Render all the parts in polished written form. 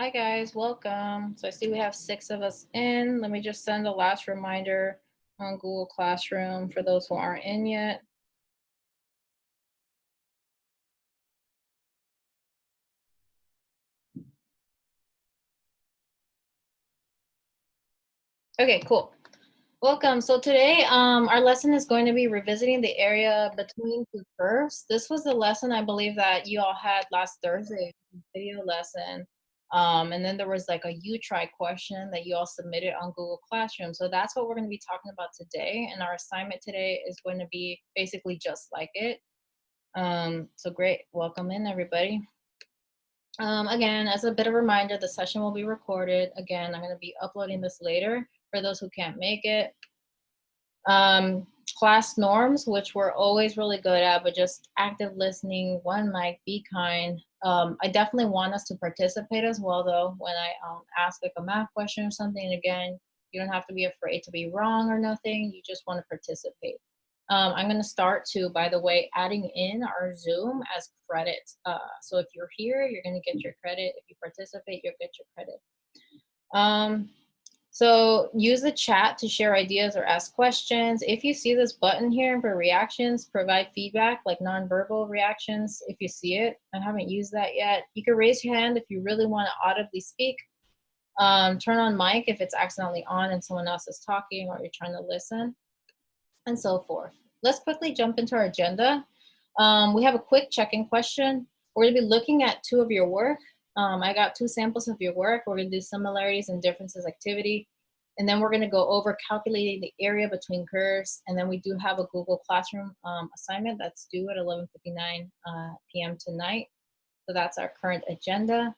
Hi guys, welcome. So I see we have 6 of us in. Let me just send a last reminder on Google Classroom for those who aren't in yet. Okay, cool. Welcome. So today, our lesson is going to be revisiting the area between two curves. This was the lesson I believe that you all had last Thursday, video lesson. And then there was like a you try question that you all submitted on Google Classroom. So that's what we're going to be talking about today. And our assignment today is going to be basically just like it. So great. Welcome in, everybody. Again, as a bit of a reminder, the session will be recorded. Again, I'm going to be uploading this later for those who can't make it. Class norms, which we're always really good at, but just active listening, one mic, be kind. I definitely want us to participate as well, though, when I ask like a math question or something. And again, you don't have to be afraid to be wrong or nothing. You just want to participate. I'm going to start to, by the way, adding in our Zoom as credit. So if you're here, you're going to get your credit. If you participate, you'll get your credit. So use the chat to share ideas or ask questions. If you see this button here for reactions, provide feedback like nonverbal reactions if you see it. I haven't used that yet. You can raise your hand if you really want to audibly speak. Turn on mic if it's accidentally on and someone else is talking or you're trying to listen, and so forth. Let's quickly jump into our agenda. We have a quick check-in question. We're going to be looking at 2 of your work. I got 2 samples of your work. We're going to do similarities and differences activity. And then we're going to go over calculating the area between curves. And then we do have a Google Classroom assignment that's due at 11:59 p.m. tonight. So that's our current agenda.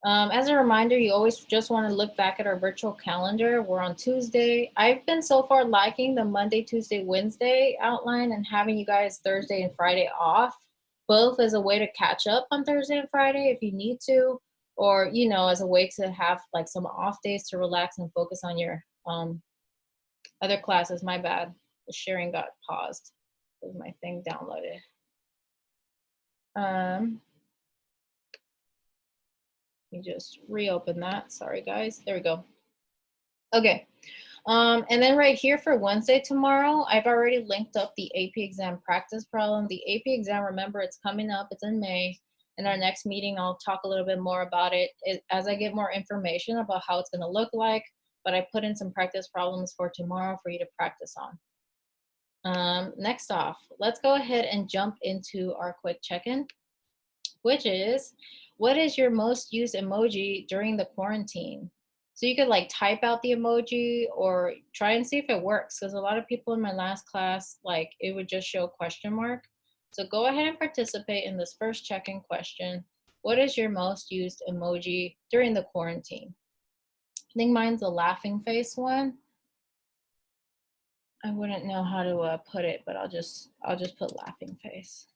As a reminder, you always just want to look back at our virtual calendar. We're on Tuesday. I've been so far liking the Monday, Tuesday, Wednesday outline and having you guys Thursday and Friday off, both as a way to catch up on Thursday and Friday if you need to, or, you know, as a way to have like some off days to relax and focus on your other classes. My bad. The sharing got paused because my thing downloaded. Let me just reopen that. Sorry, guys. There we go. Okay. And then right here for Wednesday tomorrow, I've already linked up the AP exam practice problem. The AP exam, remember, it's coming up. It's in May. In our next meeting, I'll talk a little bit more about it as I get more information about how it's going to look like. But I put in some practice problems for tomorrow for you to practice on. Next off, let's go ahead and jump into our quick check-in, which is, what is your most used emoji during the quarantine? So you could like type out the emoji or try and see if it works, because a lot of people in my last class, like it would just show question mark. So go ahead and participate in this first check-in question. What is your most used emoji during the quarantine? I think mine's the laughing face one. I wouldn't know how to put it, but I'll just put laughing face.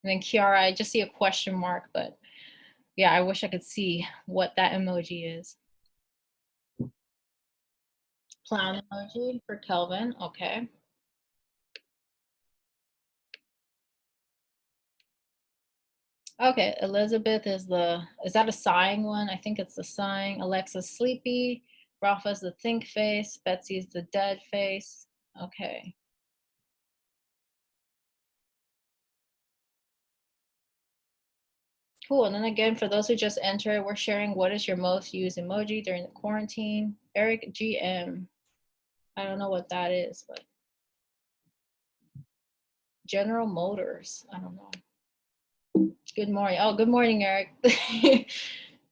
And then Kiara, I just see a question mark, but yeah, I wish I could see what that emoji is. Clown emoji for Kelvin, okay. Okay, Elizabeth is that a sighing one? I think it's the sighing. Alexa's sleepy. Rafa's the think face. Betsy's the dead face. Okay. Cool, and then again, for those who just entered, we're sharing what is your most used emoji during the quarantine. Eric GM. I don't know what that is, but General Motors. I don't know. Good morning. Oh, good morning, Eric.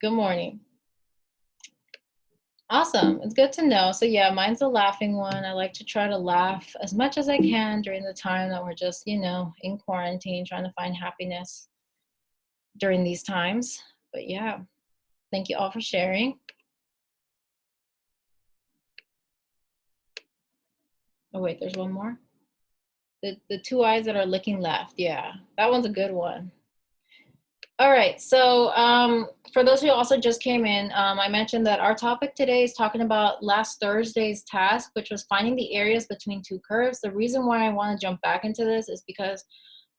Good morning. Awesome. It's good to know. So yeah, mine's a laughing one. I like to try to laugh as much as I can during the time that we're just, you know, in quarantine, trying to find happiness during these times. But yeah, thank you all for sharing. Oh wait, there's one more. The 2 eyes that are looking left. Yeah, that one's a good one. All right, so for those who also just came in, I mentioned that our topic today is talking about last Thursday's task, which was finding the areas between two curves. The reason why I want to jump back into this is because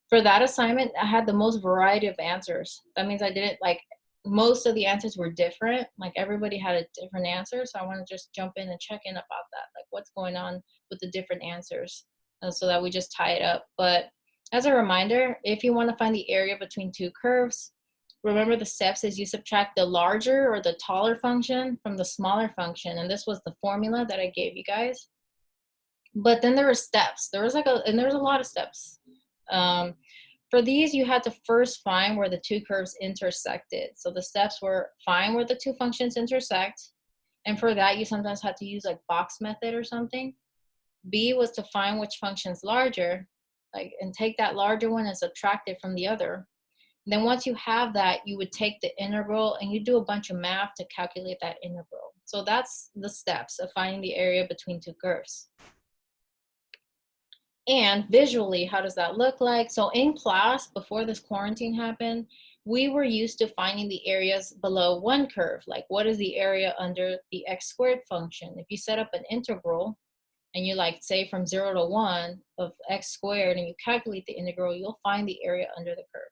for that assignment, I had the most variety of answers. That means I didn't like most of the answers were different. Like everybody had a different answer. So I want to just jump in and check in about that, like what's going on with the different answers, so that we just tie it up. But as a reminder, if you want to find the area between two curves, remember the steps is you subtract the larger or the taller function from the smaller function. And this was the formula that I gave you guys. But then there were steps. There was and there's a lot of steps. Um, for these, you had to first find where the two curves intersected. So the steps were find where the two functions intersect. And for that, you sometimes had to use like box method or something. B was to find which function's larger, like, and take that larger one and subtract it from the other. Then once you have that, you would take the integral and you do a bunch of math to calculate that integral. So that's the steps of finding the area between two curves. And visually, how does that look like? So in class, before this quarantine happened, we were used to finding the areas below one curve. Like what is the area under the x squared function? If you set up an integral and you like say from 0 to 1 of x squared and you calculate the integral, you'll find the area under the curve.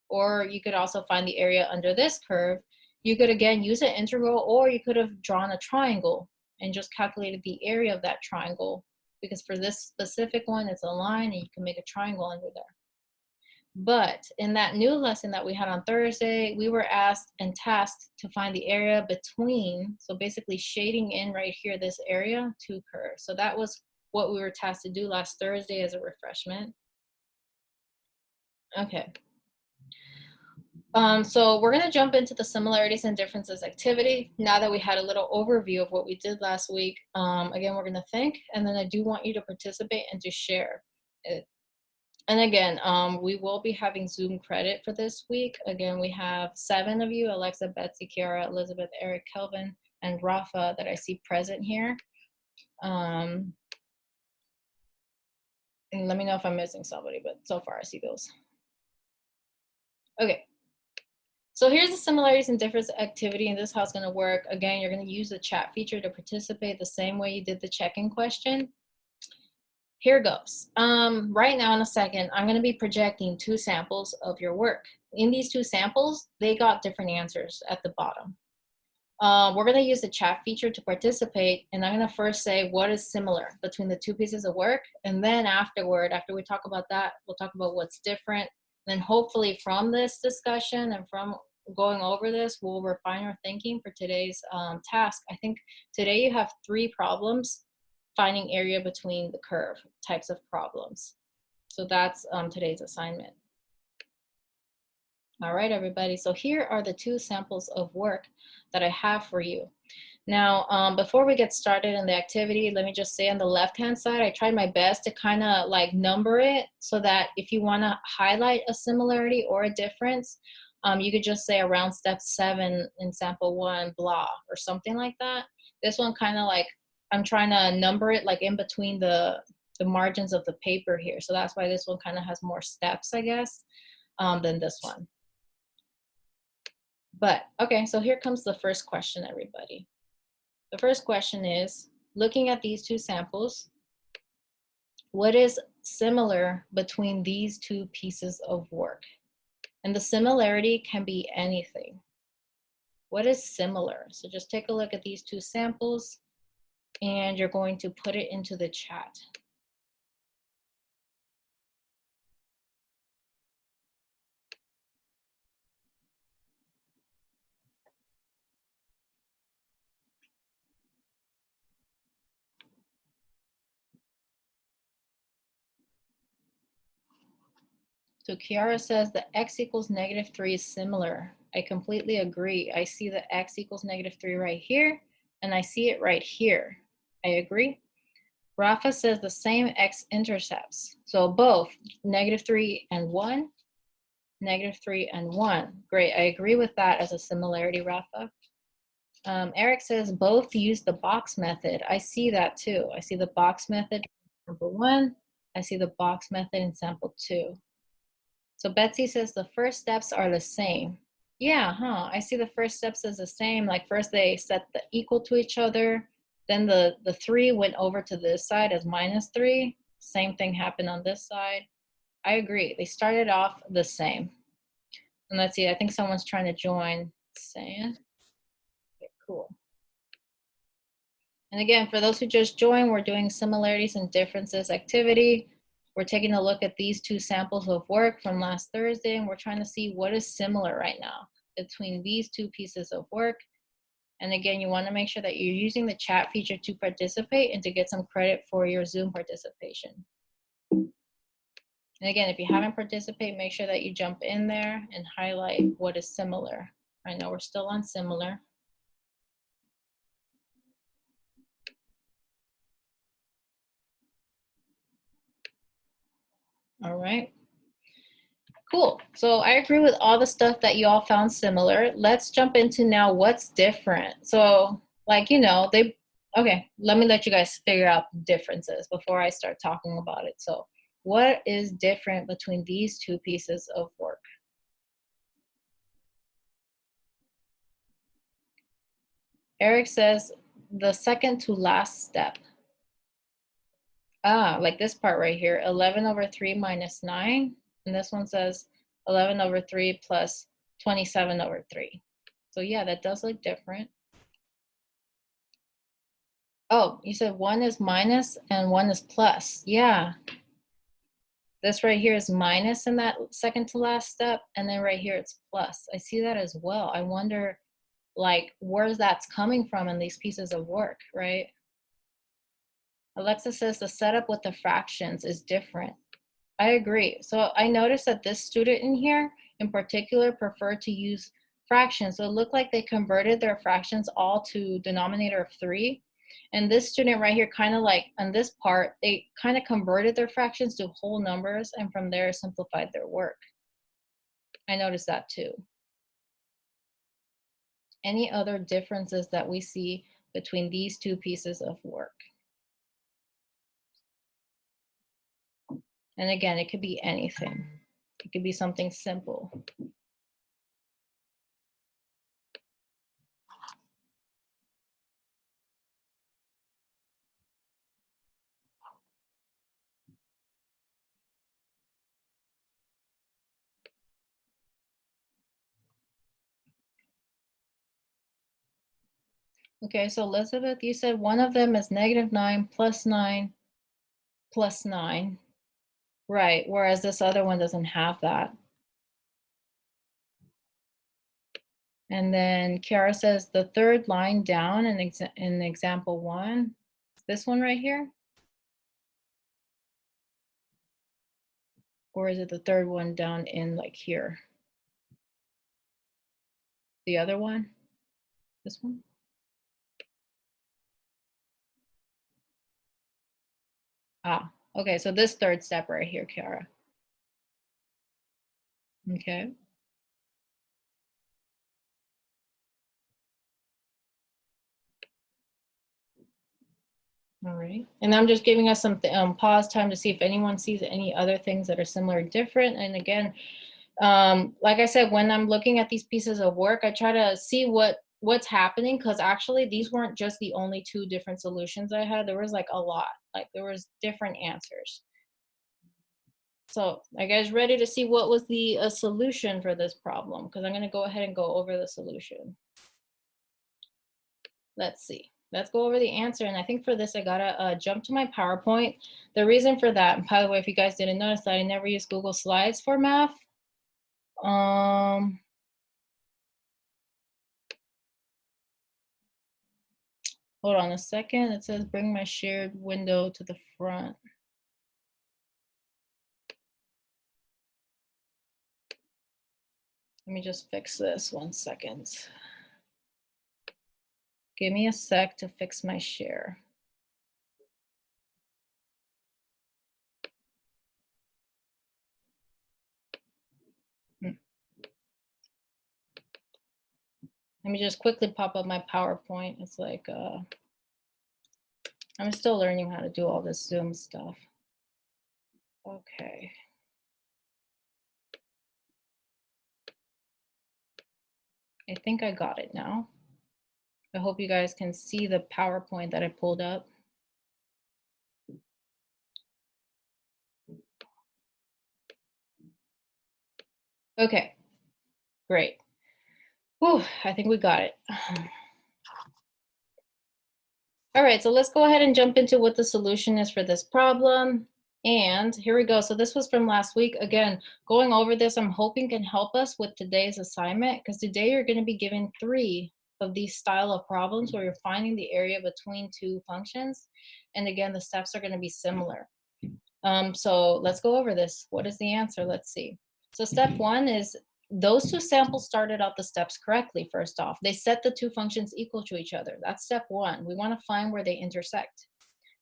Or you could also find the area under this curve. You could again use an integral, or you could have drawn a triangle and just calculated the area of that triangle, because for this specific one, it's a line and you can make a triangle under there. But in that new lesson that we had on Thursday, we were asked and tasked to find the area between, so basically shading in right here, this area, two curves. So that was what we were tasked to do last Thursday as a refreshment. Okay. So we're going to jump into the similarities and differences activity. Now that we had a little overview of what we did last week, again, we're going to think, and then I do want you to participate and to share it. And again, we will be having Zoom credit for this week. Again, we have 7 of you: Alexa, Betsy, Kiara, Elizabeth, Eric, Kelvin, and Rafa that I see present here. And let me know if I'm missing somebody, but so far I see those. Okay. So here's the similarities and difference activity, and this is how it's going to work. Again, you're going to use the chat feature to participate the same way you did the check-in question. Here goes. Right now in a second, I'm going to be projecting 2 samples of your work. In these 2 samples, they got different answers at the bottom. We're going to use the chat feature to participate, and I'm going to first say what is similar between the 2 pieces of work, and then afterward, after we talk about that, we'll talk about what's different. And then hopefully from this discussion and from going over this, we'll refine our thinking for today's task. I think today you have 3 problems finding area between the curve types of problems. So that's today's assignment. All right, everybody. So here are the 2 samples of work that I have for you. Now, before we get started in the activity, let me just say on the left-hand side, I tried my best to kind of like number it so that if you want to highlight a similarity or a difference, you could just say around step 7 in sample 1, blah, or something like that. This one kind of like, I'm trying to number it like in between the margins of the paper here. So that's why this one kind of has more steps, I guess, than this one. But okay, so here comes the first question, everybody. The first question is, looking at these 2 samples, what is similar between these 2 pieces of work? And the similarity can be anything. What is similar? So just take a look at these 2 samples, and you're going to put it into the chat. So Kiara says the x equals -3 is similar. I completely agree. I see the x equals -3 right here, and I see it right here. I agree. Rafa says the same x-intercepts. So both -3 and 1, -3 and 1. Great, I agree with that as a similarity, Rafa. Eric says both use the box method. I see that too. I see the box method in sample 1. I see the box method in sample 2. So Betsy says the first steps are the same. Yeah, huh? I see the first steps as the same. Like first they set the equal to each other. Then the 3 went over to this side as -3. Same thing happened on this side. I agree. They started off the same. And let's see, I think someone's trying to join. Saying, okay, cool. And again, for those who just joined, we're doing similarities and differences activity. We're taking a look at these 2 samples of work from last Thursday, and we're trying to see what is similar right now between these 2 pieces of work. And again, you want to make sure that you're using the chat feature to participate and to get some credit for your Zoom participation. And again, if you haven't participated, make sure that you jump in there and highlight what is similar. I know we're still on similar. All right. Cool. So I agree with all the stuff that you all found similar. Let's jump into now what's different. So like, okay, let me let you guys figure out the differences before I start talking about it. So what is different between these 2 pieces of work? Eric says the second to last step. Like this part right here, 11/3 minus 9. And this one says 11/3 plus 27/3. So yeah, that does look different. Oh, you said one is minus and one is plus. Yeah. This right here is minus in that second to last step. And then right here it's plus. I see that as well. I wonder like where that's coming from in these pieces of work, right? Alexa says the setup with the fractions is different. I agree. So I noticed that this student in here in particular preferred to use fractions. So it looked like they converted their fractions all to denominator of 3. And this student right here kind of like on this part, they kind of converted their fractions to whole numbers and from there simplified their work. I noticed that too. Any other differences that we see between these 2 pieces of work? And again, it could be anything. It could be something simple. Okay, so Elizabeth, you said one of them is -9 plus 9 plus 9. Right, whereas this other one doesn't have that. And then Kiara says the third line down in example 1, this one right here? Or is it the third one down in like here? The other one? This one? Ah, okay, so this third step right here, Kiara. Okay. All right. And I'm just giving us some pause time to see if anyone sees any other things that are similar or different. And again, like I said, when I'm looking at these pieces of work, I try to see what's happening because actually these weren't just the only 2 different solutions I had. There was like a lot, like there was different answers. So are you guys ready to see what was the solution for this problem? Because I'm going to go ahead and go over the solution. Let's see. Let's go over the answer. And I think for this, I gotta jump to my PowerPoint. The reason for that, and by the way, if you guys didn't notice that I never use Google Slides for math. Hold on a second. It says bring my shared window to the front. Let me just fix this 1 second. Give me a sec to fix my share. Let me just quickly pop up my PowerPoint. It's like, I'm still learning how to do all this Zoom stuff. Okay. I think I got it now. I hope you guys can see the PowerPoint that I pulled up. Okay, great. Whew, I think we got it. All right, so let's go ahead and jump into what the solution is for this problem. And here we go. So this was from last week. Again, going over this, I'm hoping can help us with today's assignment, because today you're going to be given 3 of these style of problems where you're finding the area between 2 functions. And again, the steps are going to be similar. So let's go over this. What is the answer? Let's see. So step 1 is those 2 samples started out the steps correctly. First off, they set the 2 functions equal to each other. That's step 1. We want to find where they intersect.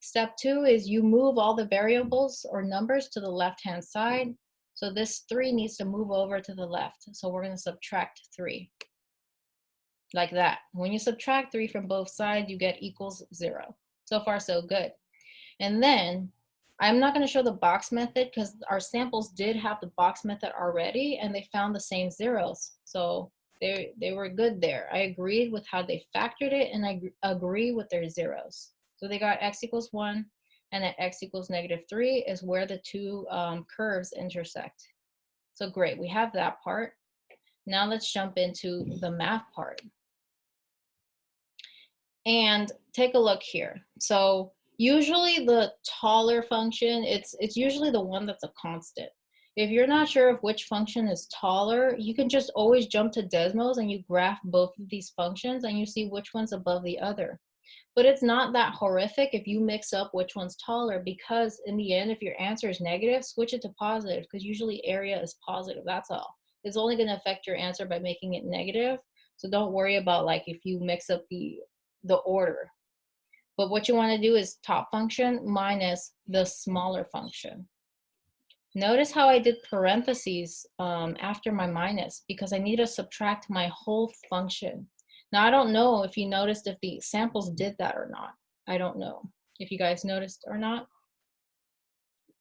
Step 2 is you move all the variables or numbers to the left-hand side. So this 3 needs to move over to the left. So we're going to subtract 3. Like that. When you subtract 3 from both sides, you get equals 0. So far, so good. And then I'm not going to show the box method because our samples did have the box method already and they found the same zeros. So they were good there. I agreed with how they factored it and I agree with their zeros. So they got x equals 1 and at x equals -3 is where the 2 curves intersect. So great, we have that part. Now let's jump into the math part. And take a look here. So usually the taller function, it's usually the one that's a constant. If you're not sure of which function is taller, you can just always jump to Desmos and you graph both of these functions and you see which one's above the other. But it's not that horrific if you mix up which one's taller, because in the end, if your answer is negative, switch it to positive, because usually area is positive, that's all. It's only going to affect your answer by making it negative. So don't worry about like if you mix up the order. But what you want to do is top function minus the smaller function. Notice how I did parentheses after my minus, because I need to subtract my whole function. Now, I don't know if you noticed if the samples did that or not. I don't know if you guys noticed or not.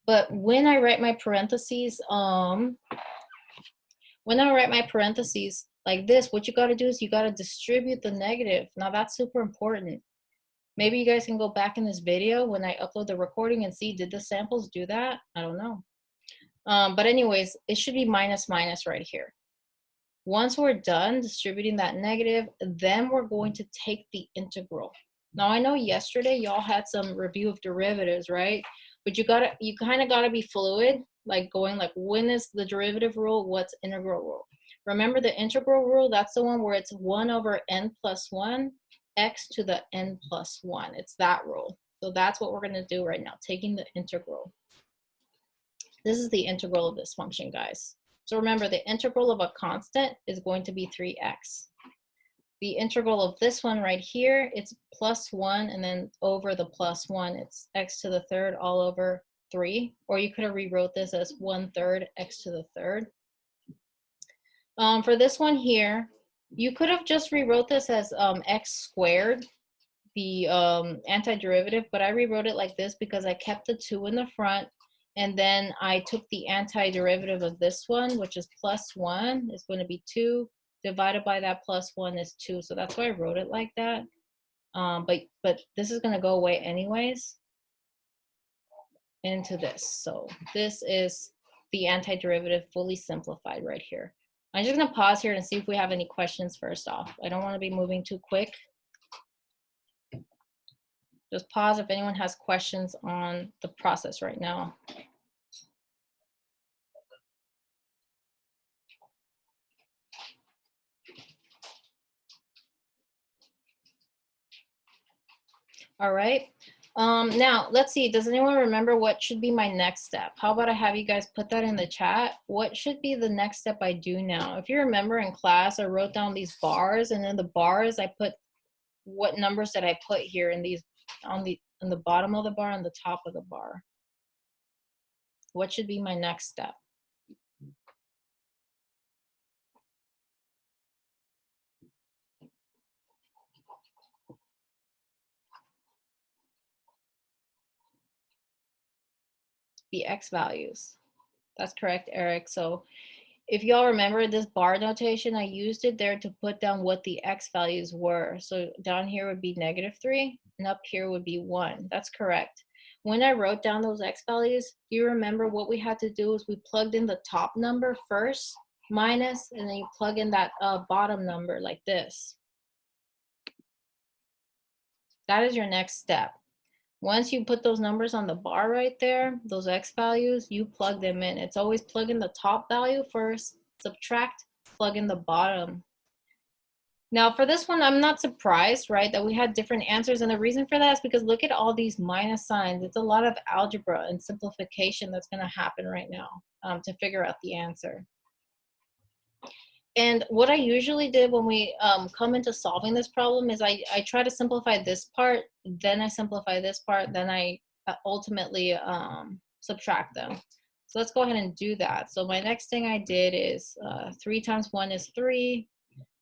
But when I write my parentheses, like this, what you got to do is you got to distribute the negative. Now, that's super important. Maybe you guys can go back in this video when I upload the recording and see, did the samples do that? I don't know. But anyways, it should be minus minus right here. Once we're done distributing that negative, then we're going to take the integral. Now I know yesterday y'all had some review of derivatives, right? But you kind of gotta be fluid, like going like, when is the derivative rule? What's integral rule? Remember the integral rule, that's the one where it's 1 over n plus 1, x to the n plus 1. It's that rule. So that's what we're gonna do right now, taking the integral. This is the integral of this function, guys. So remember, the integral of a constant is going to be 3x. The integral of this one right here, it's plus 1, and then over the plus 1, it's x to the third all over 3. Or you could have rewrote this as 1/3 x to the third. For this one here, you could have just rewrote this as x squared, the antiderivative, but I rewrote it like this because I kept the 2 in the front. And then I took the antiderivative of this one, which is plus 1, is going to be 2, divided by that plus 1 is 2. So that's why I wrote it like that. But this is going to go away anyways into this. So this is the antiderivative fully simplified right here. I'm just going to pause here and see if we have any questions first off. I don't want to be moving too quick. Just pause if anyone has questions on the process right now. All right. Now, let's see. Does anyone remember what should be my next step? How about I have you guys put that in the chat? What should be the next step I do now? If you remember in class, I wrote down these bars, and in the bars, I put what numbers did I put here in these on the bottom of the bar and the top of the bar. What should be my next step? The x values. That's correct, Eric. So If y'all remember this bar notation, I used it there to put down what the x values were. So down here would be -3, and up here would be 1. That's correct. When I wrote down those x values, do you remember what we had to do is we plugged in the top number first, minus, and then you plug in that bottom number like this. That is your next step. Once you put those numbers on the bar right there, those x values, you plug them in. It's always plug in the top value first, subtract, plug in the bottom. Now for this one, I'm not surprised, right, that we had different answers. And the reason for that is because look at all these minus signs. It's a lot of algebra and simplification that's going to happen right now to figure out the answer. And what I usually did when we come into solving this problem is I try to simplify this part, then I simplify this part, then I ultimately subtract them. So let's go ahead and do that. So my next thing I did is 3 times 1 is 3.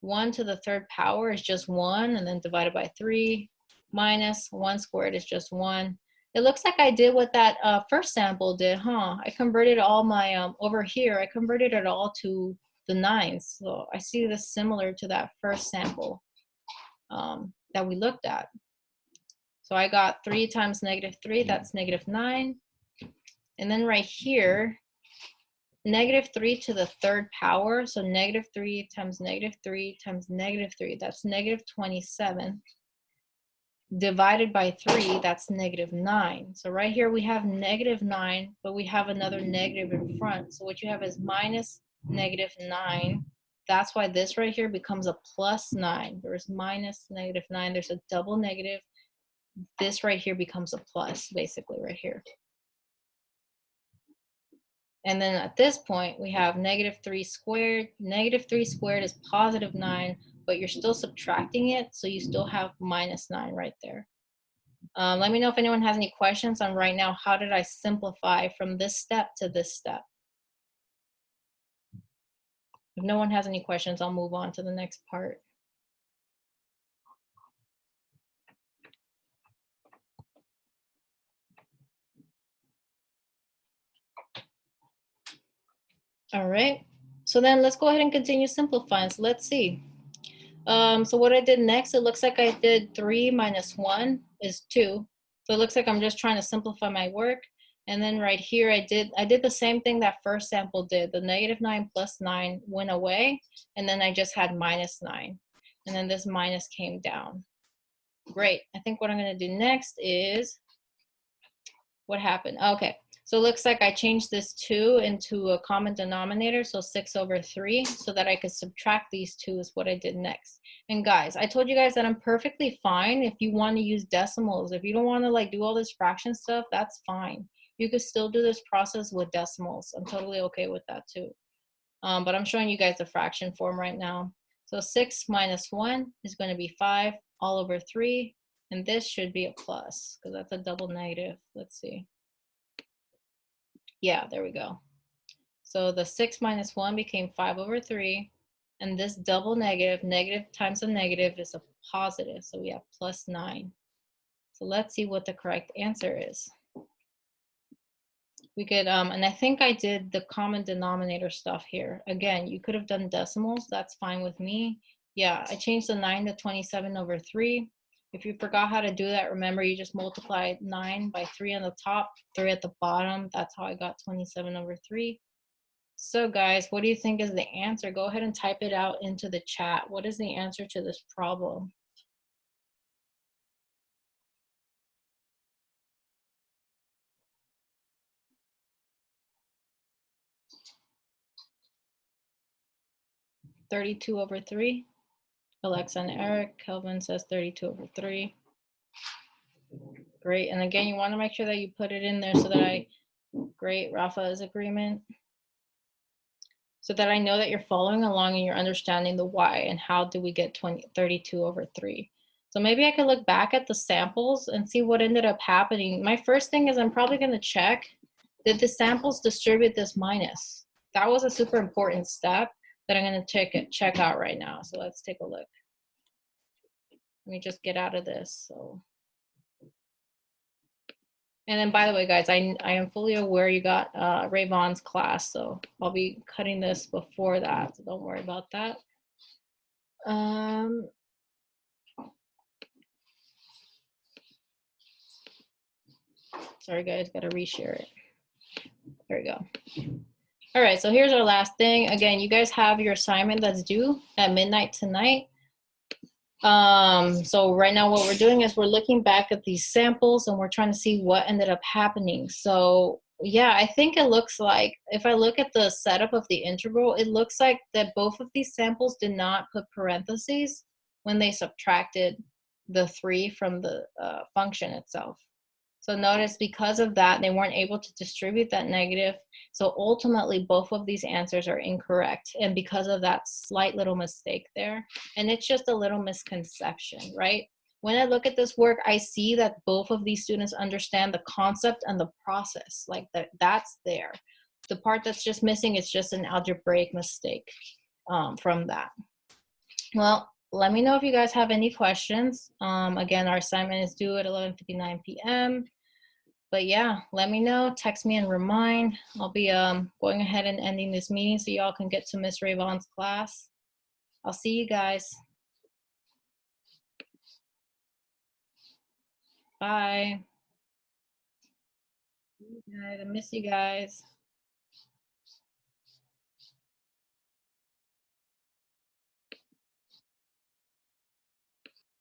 1 to the third power is just 1, and then divided by 3, minus 1 squared is just 1. It looks like I did what that first sample did, huh? I converted all my, over here, I converted it all to the nines. So I see this similar to that first sample that we looked at. So I got 3 times -3, that's -9. And then right here, -3 to the third power, so -3 times -3 times -3, that's -27. Divided by 3, that's -9. So right here we have -9, but we have another negative in front. So what you have is minus -9. That's why this right here becomes a +9. There's minus -9. There's a double negative. This right here becomes a plus, basically, right here. And then at this point, we have -3 squared. -3 squared is +9, but you're still subtracting it, so you still have -9 right there. Let me know if anyone has any questions on right now, how did I simplify from this step to this step? If no one has any questions, I'll move on to the next part. All right, so then let's go ahead and continue simplifying. So let's see. So what I did next, it looks like I did 3 minus 1 is 2. So it looks like I'm just trying to simplify my work. And then right here, I did the same thing that first sample did. The -9 plus 9 went away, and then I just had -9. And then this minus came down. Great. I think what I'm going to do next is, what happened? Okay. So it looks like I changed this 2 into a common denominator, so 6/3, so that I could subtract these 2 is what I did next. And guys, I told you guys that I'm perfectly fine if you want to use decimals. If you don't want to like do all this fraction stuff, that's fine. You could still do this process with decimals. I'm totally okay with that too. But I'm showing you guys the fraction form right now. So 6 minus 1 is going to be 5 all over 3. And this should be a plus because that's a double negative. Let's see. Yeah, there we go. So the 6 minus 1 became 5/3. And this double negative, negative times a negative is a positive. So we have +9. So let's see what the correct answer is. We could, and I think I did the common denominator stuff here. Again, you could have done decimals. That's fine with me. Yeah, I changed the 9 to 27/3. If you forgot how to do that, remember you just multiply 9 by 3 on the top, 3 at the bottom. That's how I got 27/3. So guys, what do you think is the answer? Go ahead and type it out into the chat. What is the answer to this problem? (32/3). Alexa and Eric, Kelvin says 32/3. Great, and again, you want to make sure that you put it in there so that great, Rafa's agreement. So that I know that you're following along and you're understanding the why and how do we get 32/3. So maybe I could look back at the samples and see what ended up happening. My first thing is I'm probably going to check, did the samples distribute this minus? That was a super important step that I'm going to check out right now. So let's take a look. Let me just get out of this. So And then, by the way, guys, I am fully aware you got Ray Vaughn's class, so I'll be cutting this before that, so don't worry about that. Sorry, guys, gotta reshare it. There we go. All right, so here's our last thing. Again, you guys have your assignment that's due at midnight tonight. So right now what we're doing is we're looking back at these samples and we're trying to see what ended up happening. So yeah, I think it looks like, if I look at the setup of the integral, it looks like that both of these samples did not put parentheses when they subtracted the 3 from the function itself. So notice because of that, they weren't able to distribute that negative. So ultimately, both of these answers are incorrect. And because of that slight little mistake there, and it's just a little misconception, right? When I look at this work, I see that both of these students understand the concept and the process, like that's there. The part that's just missing is just an algebraic mistake from that. Well, let me know if you guys have any questions. Again, our assignment is due at 11:59 p.m. But yeah, let me know, text me and remind. I'll be going ahead and ending this meeting so y'all can get to Miss Ray Vaughn's class. I'll see you guys. Bye. I miss you guys.